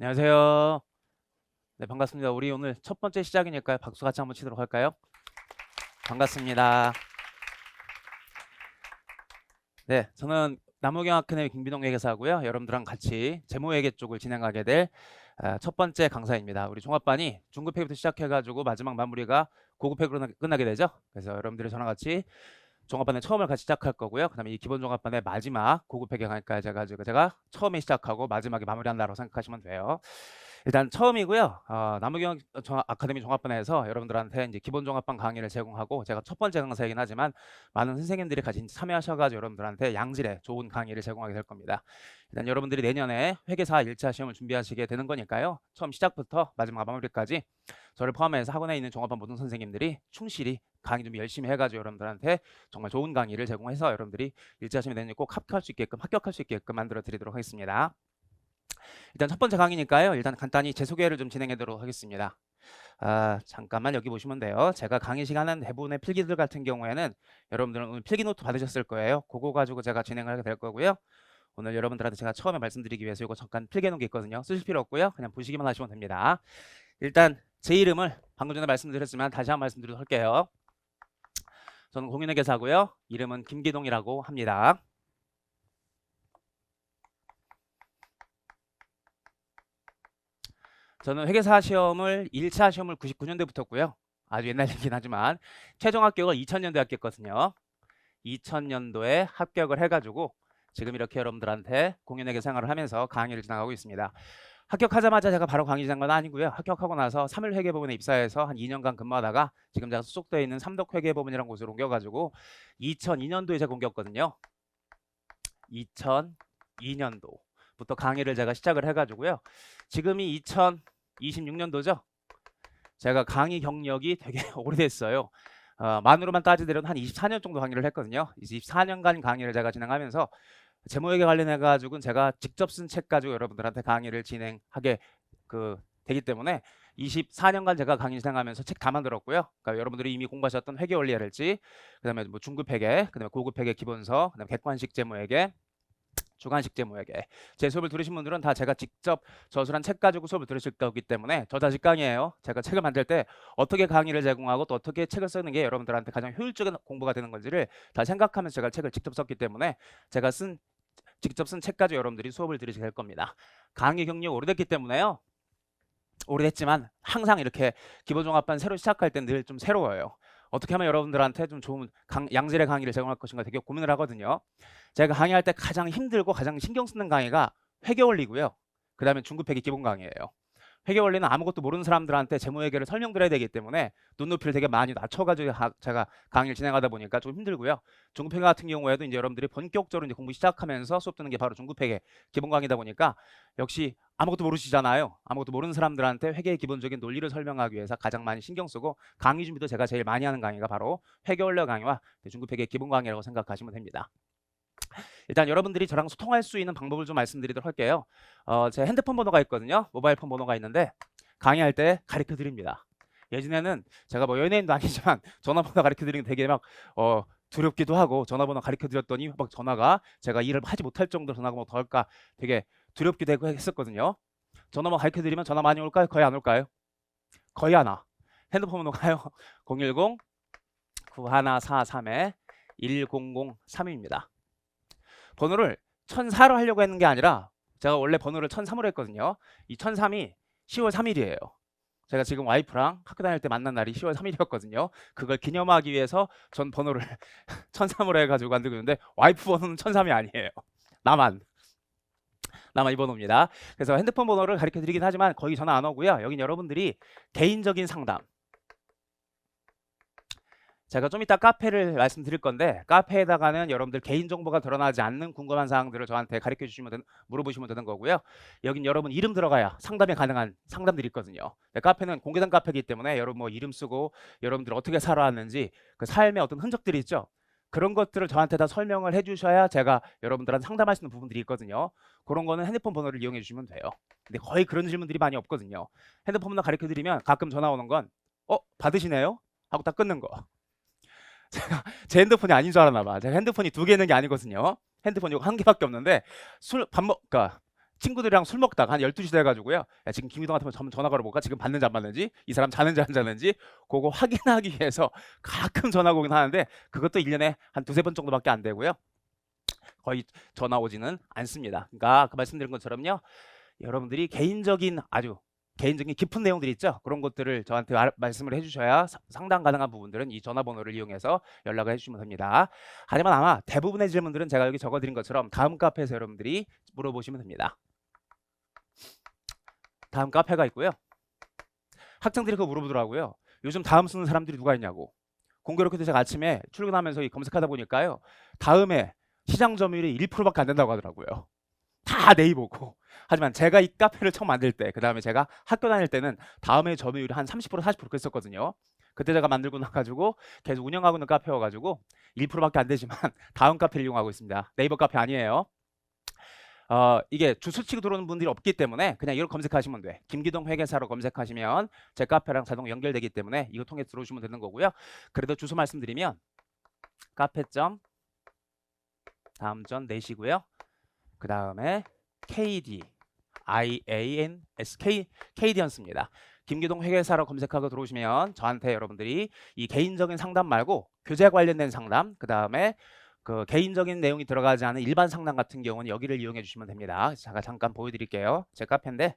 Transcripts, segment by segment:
안녕하세요. 네, 반갑습니다. 우리 오늘 첫 번째 시작이니까요. 박수 같이 한번 치도록 할까요? 반갑습니다. 네, 저는 남우경 아카데미 김비동 회계사고요. 여러분들랑 같이 재무회계 쪽을 진행하게 될 첫 번째 강사입니다. 우리 종합반이 중급회계부터 시작해가지고 마지막 마무리가 고급회계로 끝나게 되죠. 그래서 여러분들이 저랑 같이 종합반의 처음을 같이 시작할 거고요. 그 다음에 이 기본 종합반의 마지막 고급회계 강의까지 해가지고 제가 처음에 시작하고 마지막에 마무리한다고 생각하시면 돼요. 일단 처음이고요. 남우경 아카데미 종합반에서 여러분들한테 이제 기본 종합반 강의를 제공하고, 제가 첫 번째 강사이긴 하지만 많은 선생님들이 같이 참여하셔가지고 여러분들한테 양질의 좋은 강의를 제공하게 될 겁니다. 일단 여러분들이 내년에 회계사 1차 시험을 준비하시게 되는 거니까요. 처음 시작부터 마지막 마무리까지 저를 포함해서 학원에 있는 종합반 모든 선생님들이 충실히 강의 준비 열심히 해가지고 여러분들한테 정말 좋은 강의를 제공해서 여러분들이 1차 시험에 내년에 꼭 합격할 수 있게끔 만들어 드리도록 하겠습니다. 일단 첫 번째 강의니까요. 일단 간단히 제 소개를 좀 진행하도록 하겠습니다. 잠깐만 여기 보시면 돼요. 제가 강의 시간은 대부분의 필기들 같은 경우에는 여러분들은 오늘 필기 노트 받으셨을 거예요. 그거 가지고 제가 진행을 하게 될 거고요. 오늘 여러분들한테 제가 처음에 말씀드리기 위해서 이거 잠깐 필기 놓은 게 있거든요. 쓰실 필요 없고요. 그냥 보시기만 하시면 됩니다. 일단 제 이름을 방금 전에 말씀드렸지만 다시 한번 말씀드리도록 할게요. 저는 공인회계사고요. 이름은 김기동이라고 합니다. 저는 회계사 시험을 1차 시험을 99년도에 붙었고요. 아주 옛날 얘기긴 하지만 최종 합격을 2000년도에 합격했거든요. 2000년도에 합격을 해가지고 지금 이렇게 여러분들한테 공인회계 생활을 하면서 강의를 진행하고 있습니다. 합격하자마자 제가 바로 강의 진행한 건 아니고요. 합격하고 나서 3일 회계법원에 입사해서 한 2년간 근무하다가 지금 제가 소속되어 있는 삼덕회계법원이라는 곳으로 옮겨가지고 2002년도에 제가 옮겼거든요. 2002년도부터 강의를 제가 시작을 해가지고요. 지금이 2026년도죠. 제가 강의 경력이 되게 오래됐어요. 만으로만 따지더라도 한 24년 정도 강의를 했거든요. 24년간 강의를 제가 진행하면서 재무회계 관련해 가지고는 제가 직접 쓴 책 가지고 여러분들한테 강의를 진행하게 되기 때문에 24년간 제가 강의 진행하면서 책 다 만들었고요. 그러니까 여러분들이 이미 공부하셨던 회계 원리랄지, 그다음에 뭐 중급회계, 그다음에 고급회계 기본서, 그다음에 객관식 재무회계, 주관식 재무회계, 제 수업을 들으신 분들은 다 제가 직접 저술한 책 가지고 수업을 들으실 거기 때문에 저자식 강의예요. 제가 책을 만들 때 어떻게 강의를 제공하고 또 어떻게 책을 쓰는 게 여러분들한테 가장 효율적인 공부가 되는 건지를 다 생각하면서 제가 책을 직접 썼기 때문에 제가 직접 쓴 책 가지고 여러분들이 수업을 들으시게 될 겁니다. 강의 경력이 오래됐기 때문에요. 오래됐지만 항상 이렇게 기본종합반 새로 시작할 땐 늘 좀 새로워요. 어떻게 하면 여러분들한테 좀 좋은 양질의 강의를 제공할 것인가 되게 고민을 하거든요. 제가 강의할 때 가장 힘들고 가장 신경 쓰는 강의가 회계원리고요. 그 다음에 중급회계 기본 강의예요. 회계원리는 아무것도 모르는 사람들한테 재무회계를 설명드려야 되기 때문에 눈높이를 되게 많이 낮춰가지고 제가 강의를 진행하다 보니까 좀 힘들고요. 중급회계 같은 경우에도 이제 여러분들이 본격적으로 이제 공부 시작하면서 수업 듣는 게 바로 중급회계 기본 강의다 보니까 역시 아무것도 모르시잖아요. 아무것도 모르는 사람들한테 회계의 기본적인 논리를 설명하기 위해서 가장 많이 신경 쓰고 강의 준비도 제가 제일 많이 하는 강의가 바로 회계원리 강의와 중급회계 기본 강의라고 생각하시면 됩니다. 일단 여러분들이 저랑 소통할 수 있는 방법을 좀 말씀드리도록 할게요. 제 핸드폰 번호가 있거든요. 모바일 폰 번호가 있는데 강의할 때 가르쳐 드립니다. 예전에는 제가 뭐 연예인도 아니지만 전화번호 가르쳐 드리는 게 되게 막 두렵기도 하고, 전화번호 가르쳐 드렸더니 막 전화가 제가 일을 하지 못할 정도로 전화가 뭐 더 할까 되게 두렵기도 하고 했었거든요. 전화번호 가르쳐 드리면 전화 많이 올까요? 거의 안 올까요? 거의 안 와. 핸드폰 번호가요. 010-9143-1003입니다. 번호를 1004로 하려고 했는 게 아니라 제가 원래 번호를 1003으로 했거든요. 이 1003이 10월 3일이에요. 제가 지금 와이프랑 학교 다닐 때 만난 날이 10월 3일이었거든요. 그걸 기념하기 위해서 전 번호를 1003으로 해가지고 만들고 있는데 와이프 번호는 1003이 아니에요. 나만 이 번호입니다. 그래서 핸드폰 번호를 가르쳐 드리긴 하지만 거의 전화 안 오고요. 여긴 여러분들이 개인적인 상담, 제가 좀 이따 카페를 말씀드릴 건데 카페에다가는 여러분들 개인정보가 드러나지 않는 궁금한 사항들을 저한테 가르쳐 주시면 물어보시면 되는 거고요. 여긴 여러분 이름 들어가야 상담이 가능한 상담들이 있거든요. 카페는 공개된 카페이기 때문에 여러분 뭐 이름 쓰고 여러분들 어떻게 살아왔는지 그 삶의 어떤 흔적들이 있죠. 그런 것들을 저한테 다 설명을 해주셔야 제가 여러분들한테 상담할 수 있는 부분들이 있거든요. 그런 거는 핸드폰 번호를 이용해 주시면 돼요. 근데 거의 그런 질문들이 많이 없거든요. 핸드폰 번호 가르쳐 드리면 가끔 전화 오는 건 받으시네요? 하고 딱 끊는 거. 제가 제 핸드폰이 아닌 줄 알았나 봐. 제가 핸드폰이 2개 있는 게 아니거든요. 핸드폰이 한 개밖에 없는데 그러니까 친구들이랑 술 먹다가 한 12시 돼가지고요. 야, 지금 김희동한테 한번 전화 걸어볼까? 지금 받는지 안 받는지? 이 사람 자는지 안 자는지? 그거 확인하기 위해서 가끔 전화가 오긴 하는데 그것도 1년에 한 두세 번 정도밖에 안 되고요. 거의 전화 오지는 않습니다. 그러니까 그 말씀드린 것처럼요. 여러분들이 아주 개인적인 깊은 내용들이 있죠. 그런 것들을 저한테 말씀을 해주셔야 상담 가능한 부분들은 이 전화번호를 이용해서 연락을 해주시면 됩니다. 하지만 아마 대부분의 질문들은 제가 여기 적어드린 것처럼 다음 카페에서 여러분들이 물어보시면 됩니다. 다음 카페가 있고요. 학생들이 그거 물어보더라고요. 요즘 다음 쓰는 사람들이 누가 있냐고. 공교롭게도 제가 아침에 출근하면서 검색하다 보니까요. 다음에 시장 점유율이 1%밖에 안 된다고 하더라고요. 다 네이버고. 하지만 제가 이 카페를 처음 만들 때, 그 다음에 제가 학교 다닐 때는 다음에 점유율이 한 30% 40% 그랬었거든요. 그때 제가 만들고 나가지고 계속 운영하고 있는 카페여가지고 1%밖에 안 되지만 다음 카페를 이용하고 있습니다. 네이버 카페 아니에요. 이게 주소 치고 들어오는 분들이 없기 때문에 그냥 이걸 검색하시면 돼. 김기동 회계사로 검색하시면 제 카페랑 자동 연결되기 때문에 이거 통해 들어오시면 되는 거고요. 그래도 주소 말씀드리면 카페.다음 전 내시고요. 그 다음에 KD IANS KD였습니다. 김기동 회계사로 검색하고 들어오시면 저한테 여러분들이 이 개인적인 상담 말고 교재 관련된 상담, 그 다음에 그 개인적인 내용이 들어가지 않은 일반 상담 같은 경우는 여기를 이용해 주시면 됩니다. 제가 잠깐 보여드릴게요. 제 카페인데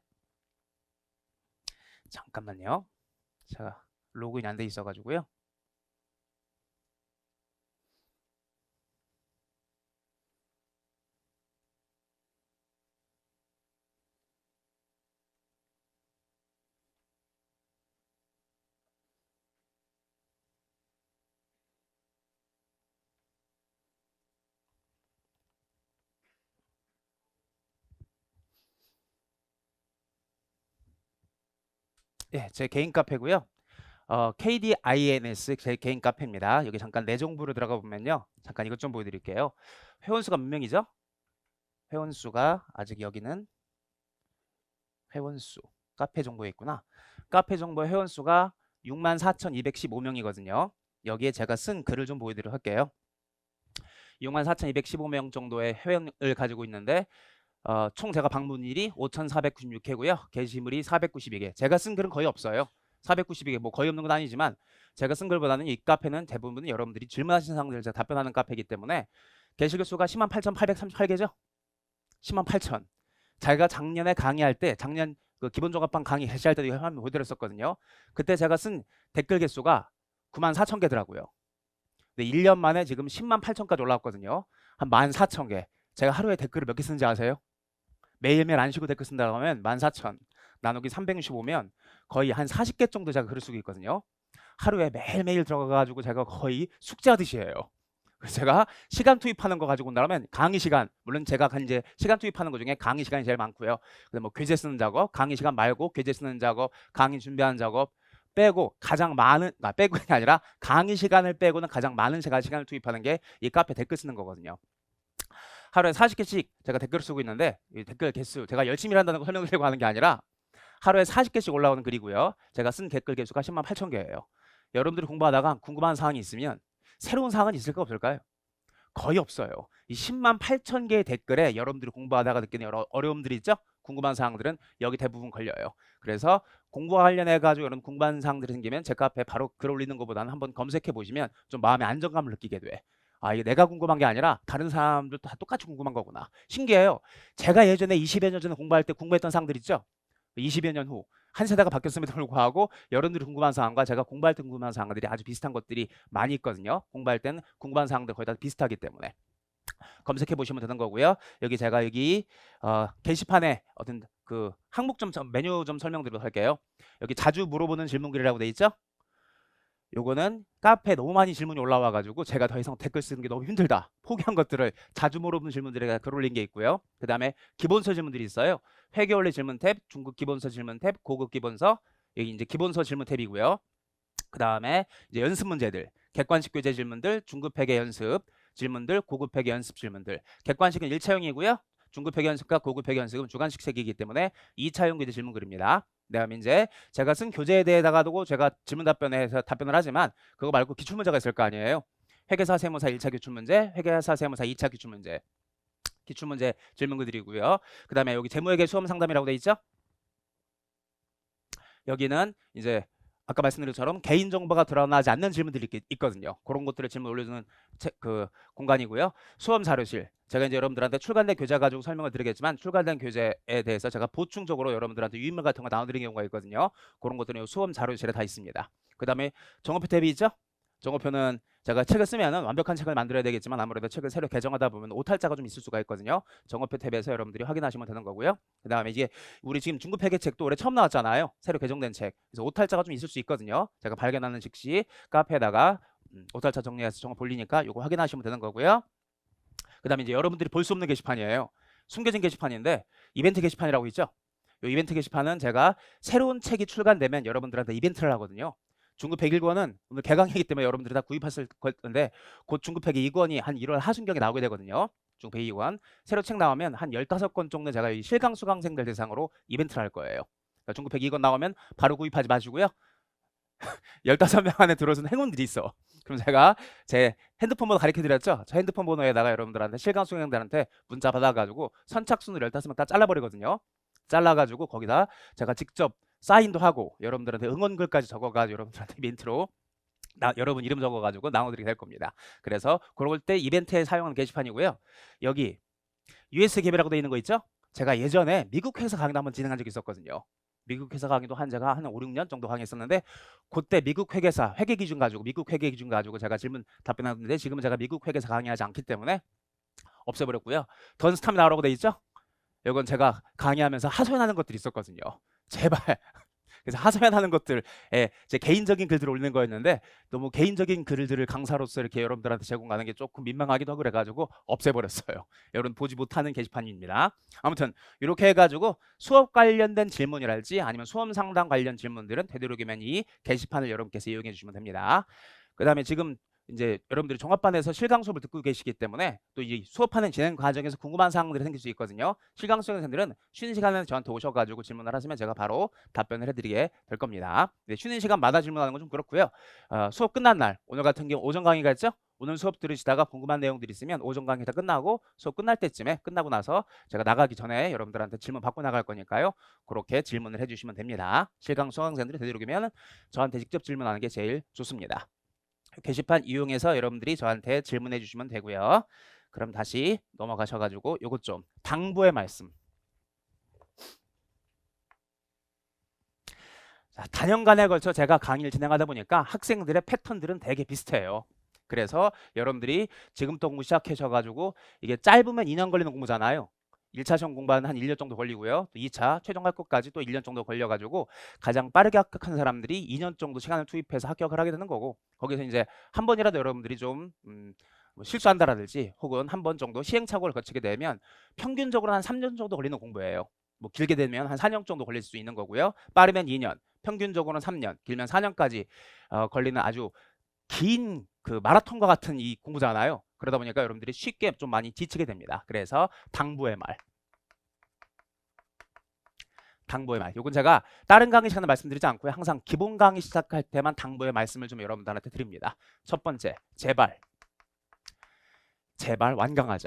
잠깐만요. 제가 로그인이 안 돼 있어가지고요. 예, 제 개인 카페고요. KDINS 제 개인 카페입니다. 여기 잠깐 내 정보로 들어가 보면요. 잠깐 이것 좀 보여드릴게요. 회원수가 몇 명이죠? 회원수가 아직 여기는 회원수 카페 정보에 있구나. 카페 정보 회원수가 64,215명이거든요. 여기에 제가 쓴 글을 좀 보여드리도록 할게요. 64,215명 정도의 회원을 가지고 있는데 총 제가 방문일이 5,496회고요. 게시물이 492개. 제가 쓴 글은 거의 없어요. 492개 뭐 거의 없는 건 아니지만 제가 쓴 글보다는 이 카페는 대부분 여러분들이 질문하신 사항들을 제가 답변하는 카페이기 때문에 게시글 수가 108,838개죠. 108,000. 제가 작년에 강의할 때 작년 그 기본종합반 강의 개시할 때도 화면 보여드렸었거든요. 그때 제가 쓴 댓글 개수가 94,000개더라고요. 근데 1년 만에 지금 108,000까지 올라왔거든요. 한 14,000개. 제가 하루에 댓글을 몇 개 쓰는지 아세요? 매일매일 안 쉬고 댓글 쓴다고 하면 14,000 나누기 365면 거의 한 40개 정도 제가 글을 쓰고 있거든요. 하루에 매일매일 들어가가지고 제가 거의 숙제하듯이 해요. 그래서 제가 시간 투입하는 거 가지고 온다면 강의 시간, 물론 제가 이제 시간 투입하는 거 중에 강의 시간이 제일 많고요. 근데 뭐 교재 쓰는 작업, 강의 시간 말고 교재 쓰는 작업, 강의 준비하는 작업 빼고 가장 많은, 빼고 게 아니라 강의 시간을 빼고는 가장 많은 제가 시간을 투입하는 게 이 카페 댓글 쓰는 거거든요. 하루에 40개씩 제가 댓글을 쓰고 있는데 이 댓글 개수 제가 열심히 한다는 거 설명드리려고 하는 게 아니라 하루에 40개씩 올라오는 글이고요. 제가 쓴 댓글 개수가 108,000개예요. 여러분들이 공부하다가 궁금한 사항이 있으면 새로운 사항은 있을까 없을까요? 거의 없어요. 이 108,000개의 댓글에 여러분들이 공부하다가 느끼는 여러 어려움들이 있죠? 궁금한 사항들은 여기 대부분 걸려요. 그래서 공부와 관련해 가지고 여러분 궁금한 사항들이 생기면 제 카페에 바로 글 올리는 것보다는 한번 검색해 보시면 좀 마음의 안정감을 느끼게 돼. 이게 내가 궁금한 게 아니라 다른 사람들도 다 똑같이 궁금한 거구나. 신기해요. 제가 예전에 20여 년 전에 공부할 때 궁금했던 사항들 있죠? 20여 년 후 한 세대가 바뀌었음에도 불구하고 여러분들이 궁금한 사항과 제가 공부할 때 궁금한 사항들이 아주 비슷한 것들이 많이 있거든요. 공부할 때는 궁금한 사항들 거의 다 비슷하기 때문에 검색해 보시면 되는 거고요. 여기 제가 여기 게시판에 어떤 그 항목점 메뉴 좀 설명드리도록 할게요. 여기 자주 물어보는 질문글이라고 돼 있죠? 요거는 카페에 너무 많이 질문이 올라와 가지고 제가 더 이상 댓글 쓰는 게 너무 힘들다 포기한 것들을 자주 물어보는 질문들에 글 올린 게 있고요. 그 다음에 기본서 질문들이 있어요. 회계 원리 질문 탭, 중급 기본서 질문 탭, 고급 기본서, 여기 이제 기본서 질문 탭이고요. 그 다음에 이제 연습 문제들, 객관식 교재 질문들, 중급 회계 연습 질문들, 고급 회계 연습 질문들. 객관식은 1차형이고요. 중급 회계 연습과 고급 회계 연습은 주관식 색이기 때문에 2차형 교재 질문글입니다. 그다음에 이제 제가 쓴 교재에 대해다가 두고 제가 질문 답변해서 답변을 하지만 그거 말고 기출문제가 있을 거 아니에요. 회계사 세무사 1차 기출문제, 회계사 세무사 2차 기출문제. 기출문제 질문글들이고요. 그 다음에 여기 재무회계 수험 상담이라고 돼 있죠? 여기는 이제 아까 말씀드린 것처럼 개인정보가 드러나지 않는 질문들이 있거든요. 그런 것들을 질문 올려주는 그 공간이고요. 수험 자료실. 제가 이제 여러분들한테 출간된 교재 가지고 설명을 드리겠지만 출간된 교재에 대해서 제가 보충적으로 여러분들한테 유인물 같은 거 나눠드리는 경우가 있거든요. 그런 것들은 수험 자료실에 다 있습니다. 그 다음에 정오표 탭이 있죠? 정오표는 제가 책을 쓰면은 완벽한 책을 만들어야 되겠지만 아무래도 책을 새로 개정하다 보면 오탈자가 좀 있을 수가 있거든요. 정오표 탭에서 여러분들이 확인하시면 되는 거고요. 그 다음에 이게 우리 지금 중급회계 책도 올해 처음 나왔잖아요. 새로 개정된 책. 그래서 오탈자가 좀 있을 수 있거든요. 제가 발견하는 즉시 카페에다가 오탈자 정리해서 정보 볼리니까 이거 확인하시면 되는 거고요. 그 다음에 이제 여러분들이 볼 수 없는 게시판이에요. 숨겨진 게시판인데 이벤트 게시판이라고 있죠. 이 이벤트 게시판은 제가 새로운 책이 출간되면 여러분들한테 이벤트를 하거든요. 중급 101권은 오늘 개강이기 때문에 여러분들이 다 구입하실 건데 곧 중급 102권이 한 1월 하순경에 나오게 되거든요. 중급 102권 새로 책 나오면 한 15권 정도 제가 이 실강 수강생들 대상으로 이벤트를 할 거예요. 그러니까 중급 102권 나오면 바로 구입하지 마시고요. 15명 안에 들어오는 행운들이 있어. 그럼 제가 제 핸드폰 번호 가르쳐 드렸죠? 저 핸드폰 번호에다가 여러분들한테 실강 수강생들한테 문자 받아가지고 선착순으로 15명 다 잘라버리거든요. 잘라가지고 거기다 제가 직접 사인도 하고 여러분들한테 응원글까지 적어가지고 여러분들한테 이벤트로 여러분 이름 적어가지고 나눠드리게 될 겁니다. 그래서 그럴 때 이벤트에 사용하는 게시판이고요. 여기 US 개발이라고 되어 있는 거 있죠? 제가 예전에 미국 회사 강의도 한번 진행한 적이 있었거든요. 미국 회사 강의도 제가 한 5, 6년 정도 강의했었는데 그때 미국 회계사 회계 기준 가지고 미국 회계 기준 가지고 제가 질문 답변하는데 지금은 제가 미국 회계사 강의하지 않기 때문에 없애버렸고요. 던 스타미나라고 되어 있죠? 이건 제가 강의하면서 하소연하는 것들이 있었거든요. 제발. 그래서 하소연하는 것들에 제 개인적인 글들을 올리는 거였는데 너무 개인적인 글들을 강사로서 이렇게 여러분들한테 제공하는 게 조금 민망하기도 하고 그래가지고 없애버렸어요. 여러분 보지 못하는 게시판입니다. 아무튼 이렇게 해가지고 수업 관련된 질문이랄지 아니면 수험 상담 관련 질문들은 되도록이면 이 게시판을 여러분께서 이용해 주시면 됩니다. 그 다음에 지금 이제 여러분들이 종합반에서 실강 수업을 듣고 계시기 때문에 또 이 수업하는 진행 과정에서 궁금한 사항들이 생길 수 있거든요. 실강 수강생들은 쉬는 시간에 저한테 오셔가지고 질문을 하시면 제가 바로 답변을 해드리게 될 겁니다. 네, 쉬는 시간마다 질문하는 건 좀 그렇고요. 수업 끝난 날 오늘 같은 경우 오전 강의가 있죠? 오늘 수업 들으시다가 궁금한 내용들이 있으면 오전 강의 다 끝나고 수업 끝날 때쯤에 끝나고 나서 제가 나가기 전에 여러분들한테 질문 받고 나갈 거니까요. 그렇게 질문을 해주시면 됩니다. 실강 수강생들이 되도록이면 저한테 직접 질문하는 게 제일 좋습니다. 게시판 이용해서 여러분들이 저한테 질문해 주시면 되고요. 그럼 다시 넘어가셔가지고 요것 좀 당부의 말씀. 자, 단연간에 걸쳐 제가 강의를 진행하다 보니까 학생들의 패턴들은 되게 비슷해요. 그래서 여러분들이 지금부터 공부 시작하셔가지고 이게 짧으면 2년 걸리는 공부잖아요. 1차 시험 공부하는 한 1년 정도 걸리고요. 또 2차 최종 합격까지 또 1년 정도 걸려가지고 가장 빠르게 합격한 사람들이 2년 정도 시간을 투입해서 합격을 하게 되는 거고 거기서 이제 한 번이라도 여러분들이 좀 뭐 실수한다라든지 혹은 한 번 정도 시행착오를 거치게 되면 평균적으로 한 3년 정도 걸리는 공부예요. 뭐 길게 되면 한 4년 정도 걸릴 수 있는 거고요. 빠르면 2년, 평균적으로는 3년, 길면 4년까지 걸리는 아주 긴 그 마라톤과 같은 이 공부잖아요. 그러다 보니까 여러분들이 쉽게 좀 많이 지치게 됩니다. 그래서 당부의 말. 당부의 말. 요건 제가 다른 강의 시간에 말씀드리지 않고요. 항상 기본 강의 시작할 때만 당부의 말씀을 좀 여러분들한테 드립니다. 첫 번째, 제발. 제발 완강하자.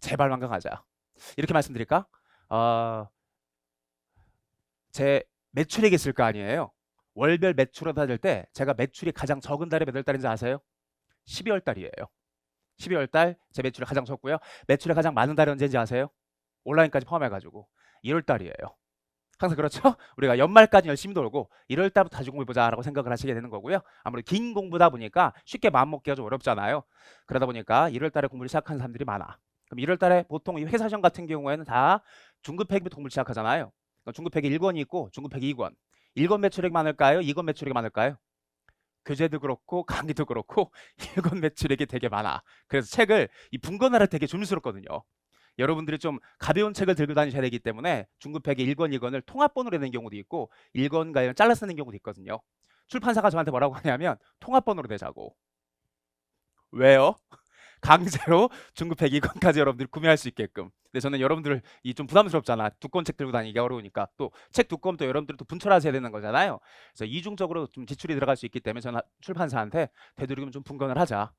제발 완강하자. 이렇게 말씀드릴까? 제 매출액이 있을 거 아니에요. 월별 매출을 받을 때 제가 매출이 가장 적은 달이 몇 월 달인지 아세요? 12월 달이에요. 12월 달 제 매출이 가장 적고요. 매출이 가장 많은 달이 언제인지 아세요? 온라인까지 포함해가지고 1월 달이에요. 항상 그렇죠? 우리가 연말까지 열심히 놀고 1월 달부터 다시 공부해보자 라고 생각을 하시게 되는 거고요. 아무래도 긴 공부다 보니까 쉽게 마음먹기가 좀 어렵잖아요. 그러다 보니까 1월 달에 공부를 시작하는 사람들이 많아. 그럼 1월 달에 보통 이 회사 시험 같은 경우에는 다 중급회계부터 공부를 시작하잖아요. 그러니까 중급회계 1권이 있고 중급회계 2권. 1권 매출액이 많을까요? 2권 매출액이 많을까요? 교재도 그렇고 강의도 그렇고 1권 매출액이 되게 많아. 그래서 책을 이 분권을 할 때 되게 조심스럽거든요. 여러분들이 좀 가벼운 책을 들고 다니셔야 되기 때문에 중급회계 1권, 2권을 통합번호로 내는 경우도 있고 1권과 잘라서 내는 경우도 있거든요. 출판사가 저한테 뭐라고 하냐면 통합번호로 내자고. 왜요? 강제로 중급회계 2권까지 여러분들이 구매할 수 있게끔. 근데 저는 여러분들 이 좀 부담스럽잖아. 두권 책 들고 다니기 어려우니까 또 책 두권 또 여러분들이 또 분출하셔야 되는 거잖아요. 그래서 이중적으로 좀 지출이 들어갈 수 있기 때문에 저는 출판사한테 되도록이면 좀 분권을 하자.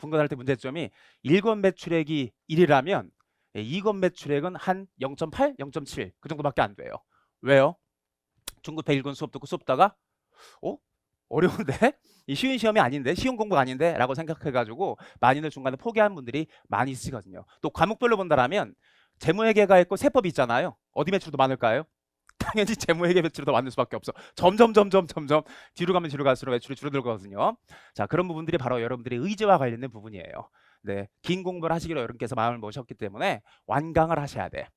분간할 때 문제점이 1권 매출액이 1이라면 2권 매출액은 한 0.8, 0.7 그 정도밖에 안 돼요. 왜요? 중급회 1권 수업 듣고 수업 다가 어려운데? 이 쉬운 시험이 아닌데? 쉬운 공부가 아닌데? 라고 생각해가지고 많이들 중간에 포기하는 분들이 많이 있으시거든요. 또 과목별로 본다라면 재무회계가 있고 세법이 있잖아요. 어디 매출도 많을까요? 당연히 재무회계 매출이 더 많을 수밖에 없어. 점점 뒤로 가면 뒤로 갈수록 매출이 줄어들거든요. 자, 그런 부분들이 바로 여러분들의 의지와 관련된 부분이에요. 네, 긴 공부를 하시기로 여러분께서 마음을 먹으셨기 때문에 완강을 하셔야 돼.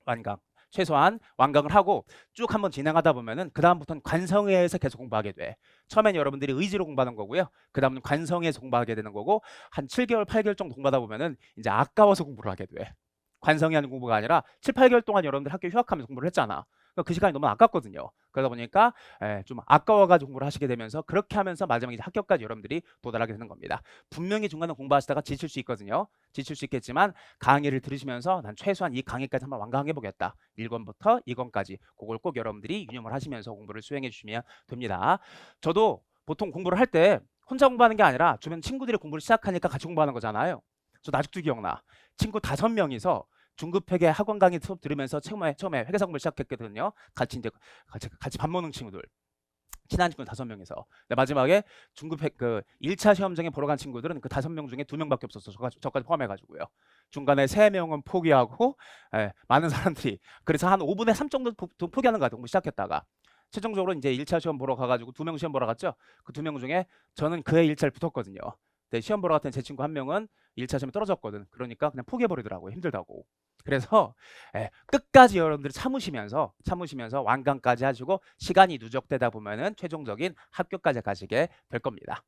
완강. 최소한 완강을 하고 쭉 한번 진행하다 보면은 그 다음부터는 관성회에서 계속 공부하게 돼. 처음엔 여러분들이 의지로 공부하는 거고요. 그 다음은 관성회에서 공부하게 되는 거고 한 7개월, 8개월 정도 공부하다 보면은 이제 아까워서 공부를 하게 돼. 관성이 하는 공부가 아니라 7, 8개월 동안 여러분들 학교 휴학하면서 공부를 했잖아. 그 시간이 너무 아깝거든요. 그러다 보니까 좀 아까워가지고 공부를 하시게 되면서 그렇게 하면서 마지막에 이제 합격까지 여러분들이 도달하게 되는 겁니다. 분명히 중간에 공부하시다가 지칠 수 있거든요. 지칠 수 있겠지만 강의를 들으시면서 난 최소한 이 강의까지 한번 완강해 보겠다. 1권부터 2권까지 그걸 꼭 여러분들이 유념을 하시면서 공부를 수행해 주시면 됩니다. 저도 보통 공부를 할 때 혼자 공부하는 게 아니라 주변 친구들이 공부를 시작하니까 같이 공부하는 거잖아요. 저 아직도 기억나. 친구 5명이서 중급회계 학원 강의 수업 들으면서 처음에 회계사 공부를 시작했거든요. 같이 밥 먹는 친구들. 친한 친구 5명이서. 근데 마지막에 중급회 그 1차 시험장에 보러 간 친구들은 그 5명 중에 2명밖에 없었어. 저까지 포함해가지고요. 중간에 3명은 포기하고 많은 사람들이 그래서 한 5분의 3 정도 포기하는 것 같아요. 공부 시작했다가. 최종적으로 이제 1차 시험 보러 가가지고 2명 시험 보러 갔죠. 그 2명 중에 저는 그해 1차를 붙었거든요. 근데 시험 보러 갔던 제 친구 1명은 1차 시험에 떨어졌거든. 그러니까 그냥 포기해버리더라고요. 힘들다고. 그래서 끝까지 여러분들이 참으시면서 완강까지 하시고 시간이 누적되다 보면은 최종적인 합격까지 가시게 될 겁니다.